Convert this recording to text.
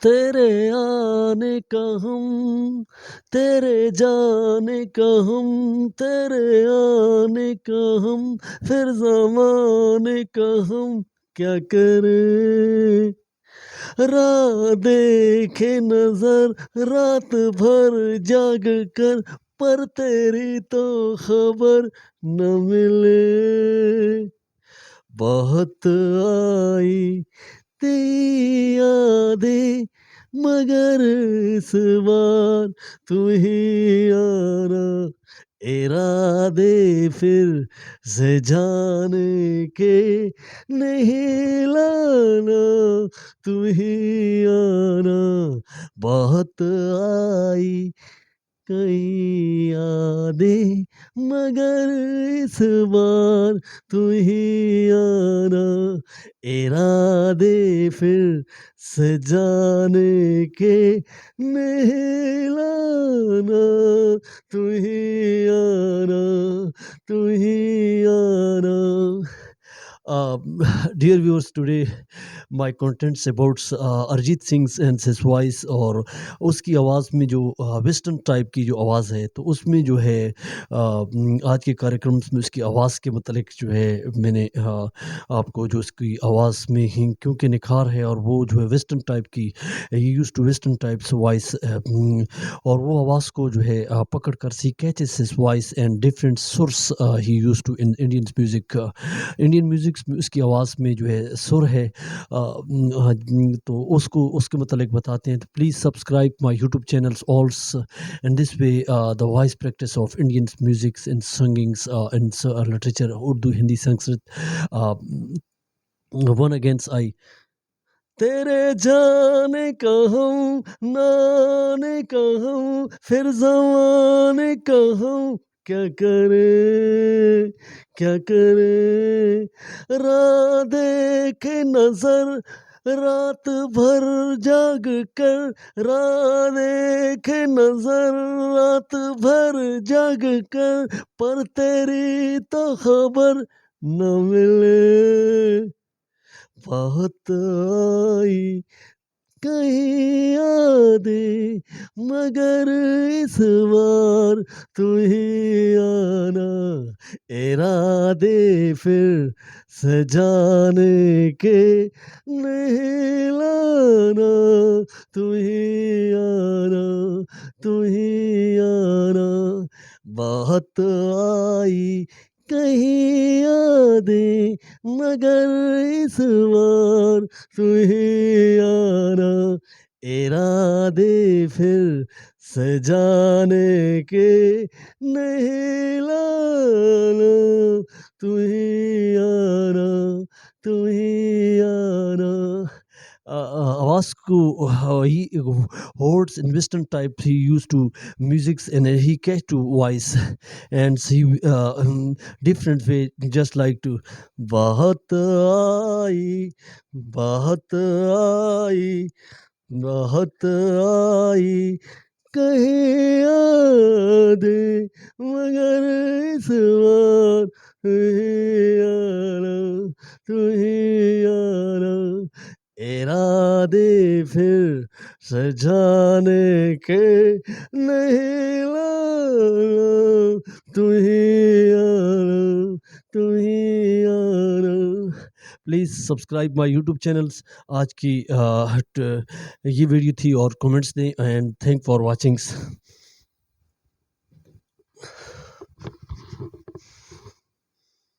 तेरे आने का हम, तेरे जाने का हम, तेरे आने का हम, फिर ज़माने का हम क्या करें? राह देखे नज़र रात भर जाग कर, पर तेरी तो खबर न मिले। बहुत आई तेरी यादें, मगर इस बार तू ही आना। इरादे फिर से जाने के नहीं लाना, तू ही आना। बहुत आई कई यादें, मगर इस बार तू ही आना। इरादे फिर सजाने के नहीं लाना, तू ही आना, तू ही आना। Dear viewers, today my contents about Arijit Singh and his voice, और उसकी आवाज़ में जो वेस्टर्न टाइप की जो आवाज़ है, तो उसमें जो है आज के कार्यक्रम में उसकी आवाज़ के मतलब जो है मैंने आपको जो उसकी आवाज़ में ही क्योंकि निखार है, और वो जो है वेस्टर्न टाइप की he use to western types voice, और वो आवाज़ को जो है पकड़ कर she catches his voice and different source he use to in Indian music. Indian music में उसकी आवाज़ में जो है सुर है, तो उसको उसके मतलब बताते हैं। तो please subscribe my YouTube channels alls, and this way the voice practice of Indian musics in singings in literature Urdu Hindi Sanskrit. One against I तेरे जाने का हम, नाने का हम, फिर ज़माने का हम क्या करें, क्या करें? राह देखे नज़र रात भर जाग कर, राह देखे नज़र रात भर जाग कर, पर तेरी तो खबर न मिले। बहुत आई कहीं यादें, मगर इस बार तू ही आना। इरादे फिर सजाने के नहीं लाना, तू ही आना, तू ही आना। बहुत आई कहीं यादें, मगर इस बार तू ही आना। इरादे फिर सजाने के नहीं लाना, तू ही आना, तू ही आना। आवाज़ को he holds in western type, he used to musics, and he catch to voice, and he different way just like to बहुत आई, बहुत आई, बहुत आई कहीं यादें, मगर इस बार तू ही आना, तू ही आना। इरादे फिर सजाने के नहीं लाना, तू ही आना, तू ही आना। Please subscribe my YouTube channels. आज की ये वीडियो थी, और कमेंट्स दें, एंड थैंक फॉर वाचिंग।